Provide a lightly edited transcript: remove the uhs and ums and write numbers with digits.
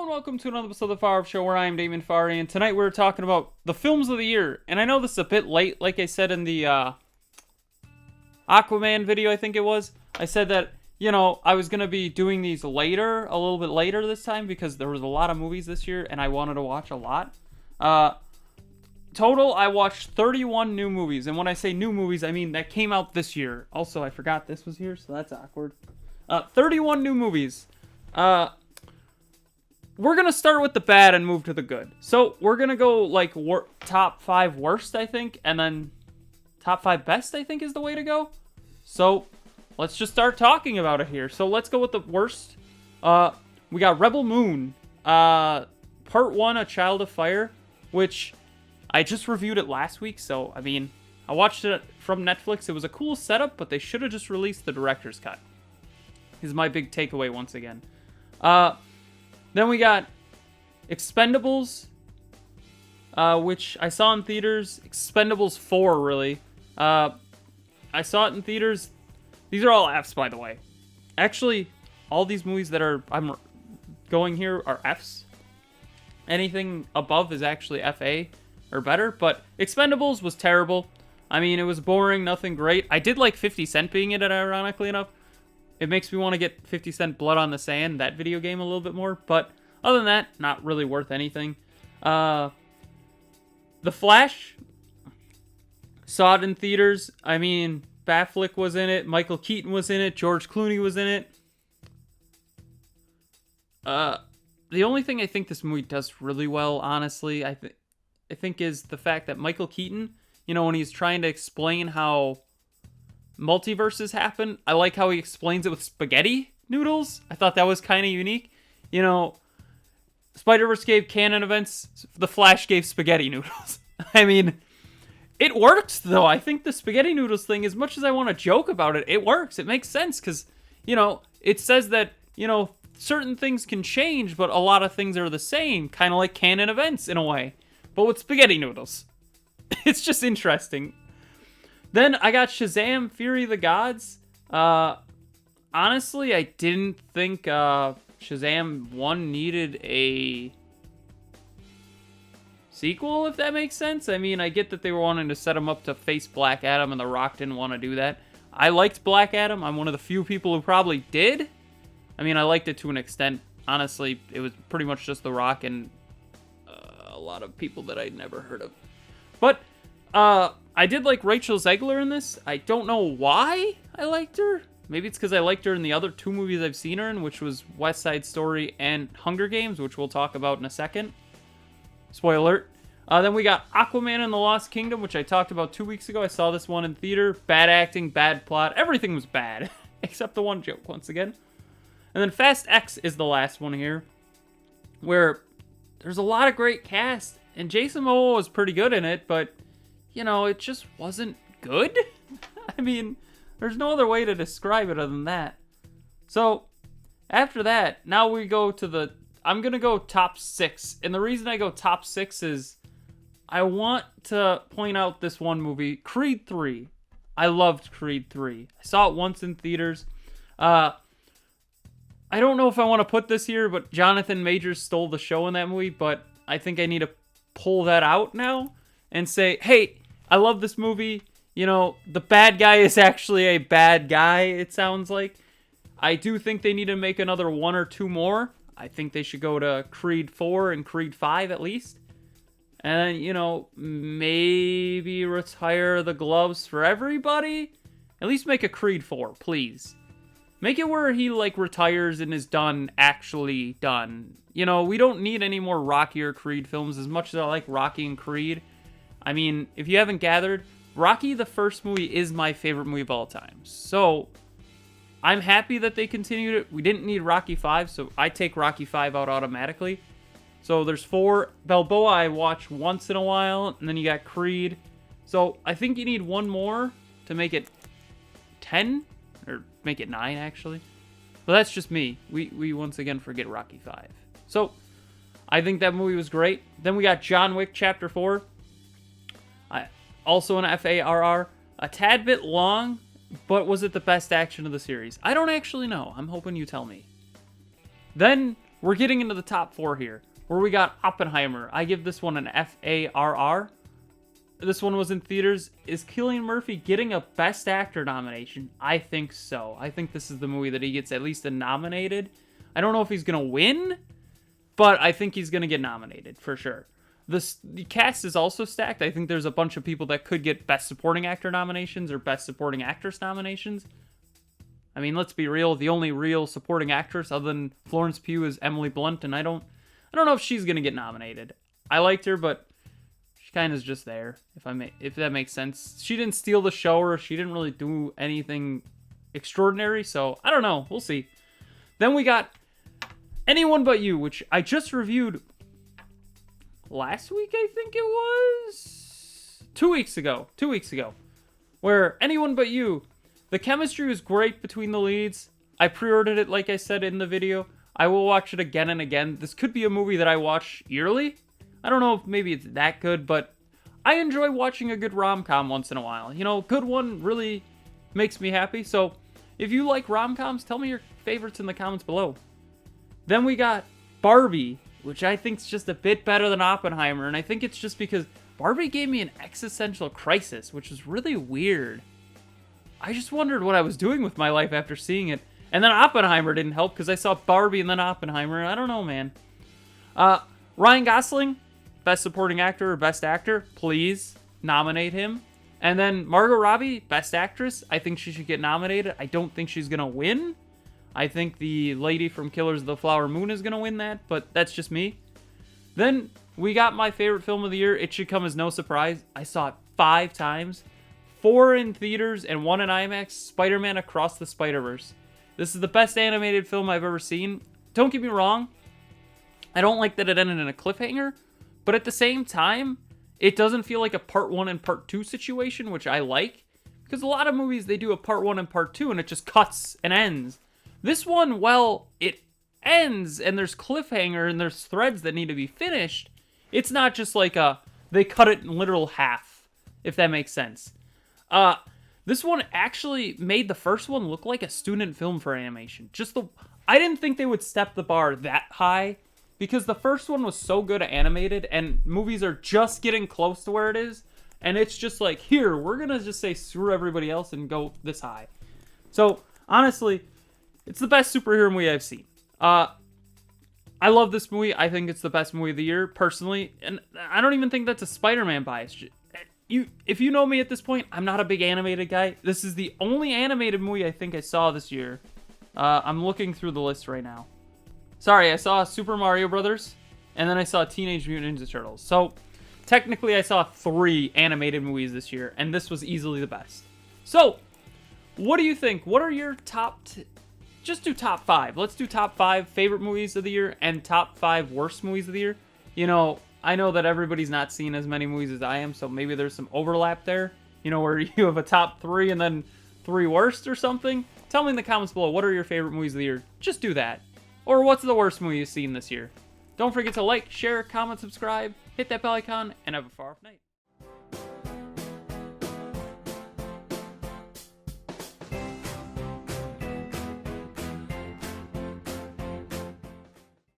and welcome to another episode of the Farr Show, where I am Damon Farr, and tonight we're talking about the films of the year. And I know this is a bit late, like I said in the Aquaman video, I think it was. I said that, I was going to be doing these later, a little bit later this time, because there was a lot of movies this year, and I wanted to watch a lot. Total, I watched 31 new movies, and when I say new movies, I mean that came out this year. Also, I forgot this was here, so that's awkward. 31 new movies. We're going to start with the bad and move to the good. So, we're going to go, like, top 5 worst, I think, and then top 5 best, I think, is the way to go. So, let's just start talking about it here. So, let's go with the worst. We got Rebel Moon, Part 1, A Child of Fire, which I just reviewed it last week, so, I mean, I watched it from Netflix. It was a cool setup, but they should have just released the director's cut. Is my big takeaway once again. Then we got Expendables, which I saw in theaters. Expendables 4, really. I saw it in theaters. These are all Fs, by the way. Actually, all these movies that I'm going here are Fs. Anything above is actually FA or better, but Expendables was terrible. I mean, it was boring, nothing great. I did like 50 Cent being in it, ironically enough. It makes me want to get 50 Cent Blood on the Sand, that video game, a little bit more. But other than that, not really worth anything. The Flash, saw it in theaters. I mean, Batfleck was in it. Michael Keaton was in it. George Clooney was in it. The only thing I think this movie does really well, honestly, I think is the fact that Michael Keaton, when he's trying to explain how multiverses happen, I like how he explains it with spaghetti noodles. I thought that was kind of unique. Spider-Verse gave canon events, The Flash gave spaghetti noodles. I mean, it works, though. I think the spaghetti noodles thing, as much as I want to joke about it, it works. It makes sense, because, it says that, certain things can change, but a lot of things are the same, kind of like canon events, in a way, but with spaghetti noodles. It's just interesting. Then I got Shazam! Fury of the Gods. Honestly, I didn't think Shazam 1 needed a sequel, if that makes sense. I mean, I get that they were wanting to set him up to face Black Adam, and The Rock didn't want to do that. I liked Black Adam. I'm one of the few people who probably did. I mean, I liked it to an extent. Honestly, it was pretty much just The Rock and a lot of people that I'd never heard of. But I did like Rachel Zegler in this. I don't know why I liked her. Maybe it's because I liked her in the other 2 movies I've seen her in, which was West Side Story and Hunger Games, which we'll talk about in a second. Spoiler alert. Then we got Aquaman and the Lost Kingdom, which I talked about 2 weeks ago. I saw this one in theater. Bad acting, bad plot. Everything was bad, except the one joke, once again. And then Fast X is the last one here, where there's a lot of great cast, and Jason Momoa was pretty good in it, but it just wasn't good. I mean, there's no other way to describe it other than that. So, after that, now we go to I'm going to go top 6. And the reason I go top 6 is I want to point out this one movie, Creed 3. I loved Creed 3. I saw it once in theaters. I don't know if I want to put this here, but Jonathan Majors stole the show in that movie, but I think I need to pull that out now and say, hey, I love this movie. The bad guy is actually a bad guy, it sounds like. I do think they need to make another 1 or 2 more. I think they should go to Creed 4 and Creed 5 at least. And, maybe retire the gloves for everybody. At least make a Creed 4, please. Make it where he, retires and is done, actually done. We don't need any more Rocky or Creed films, as much as I like Rocky and Creed. I mean, if you haven't gathered, Rocky, the first movie, is my favorite movie of all time. So, I'm happy that they continued it. We didn't need Rocky 5, so I take Rocky 5 out automatically. So, there's 4. Balboa I watch once in a while, and then you got Creed. So, I think you need 1 more to make it 10, or make it 9, actually. But that's just me. We once again forget Rocky 5. So, I think that movie was great. Then we got John Wick Chapter 4. Also an FARR. A tad bit long, but was it the best action of the series? I don't actually know. I'm hoping you tell me. Then we're getting into the top 4 here, where we got Oppenheimer. I give this one an Farr. This one was in theaters. Is Cillian Murphy getting a Best Actor nomination? I think so. I think this is the movie that he gets at least nominated. I don't know if he's going to win, but I think he's going to get nominated for sure. The cast is also stacked. I think there's a bunch of people that could get Best Supporting Actor nominations or Best Supporting Actress nominations. I mean, let's be real. The only real supporting actress other than Florence Pugh is Emily Blunt, and I don't know if she's going to get nominated. I liked her, but she kind of is just there, if that makes sense. She didn't steal the show, or she didn't really do anything extraordinary, so I don't know. We'll see. Then we got Anyone But You, which I just reviewed last week, I think it was? 2 weeks ago. 2 weeks ago. Where Anyone But You, the chemistry was great between the leads. I pre-ordered it, like I said in the video. I will watch it again and again. This could be a movie that I watch yearly. I don't know if maybe it's that good, but I enjoy watching a good rom-com once in a while. You know, a good one really makes me happy. So if you like rom-coms, tell me your favorites in the comments below. Then we got Barbie, which I think is just a bit better than Oppenheimer. And I think it's just because Barbie gave me an existential crisis, which is really weird. I just wondered what I was doing with my life after seeing it. And then Oppenheimer didn't help because I saw Barbie and then Oppenheimer. I don't know, man. Ryan Gosling, Best Supporting Actor or Best Actor, please nominate him. And then Margot Robbie, Best Actress. I think she should get nominated. I don't think she's going to win. I think the lady from Killers of the Flower Moon is going to win that, but that's just me. Then we got my favorite film of the year. It should come as no surprise. I saw it 5 times. 4 in theaters and 1 in IMAX. Spider-Man Across the Spider-Verse. This is the best animated film I've ever seen. Don't get me wrong. I don't like that it ended in a cliffhanger. But at the same time, it doesn't feel like a part 1 and part 2 situation, which I like. Because a lot of movies, they do a part 1 and part 2 and it just cuts and ends. This one, well, it ends and there's cliffhanger and there's threads that need to be finished. It's not just like they cut it in literal half, if that makes sense. This one actually made the first one look like a student film for animation. I didn't think they would step the bar that high because the first one was so good at animated and movies are just getting close to where it is. And it's just like, here, we're going to just say screw everybody else and go this high. So, honestly, it's the best superhero movie I've seen. I love this movie. I think it's the best movie of the year, personally. And I don't even think that's a Spider-Man bias. If you know me at this point, I'm not a big animated guy. This is the only animated movie I think I saw this year. I'm looking through the list right now. Sorry, I saw Super Mario Brothers, and then I saw Teenage Mutant Ninja Turtles. So, technically, I saw 3 animated movies this year, and this was easily the best. So, what do you think? What are your top... Just do top 5. Let's do top 5 favorite movies of the year and top 5 worst movies of the year. You know, I know that everybody's not seen as many movies as I am, so maybe there's some overlap there. You know, where you have a top 3 and then 3 worst or something. Tell me in the comments below, what are your favorite movies of the year? Just do that. Or what's the worst movie you've seen this year? Don't forget to like, share, comment, subscribe, hit that bell icon, and have a far off night.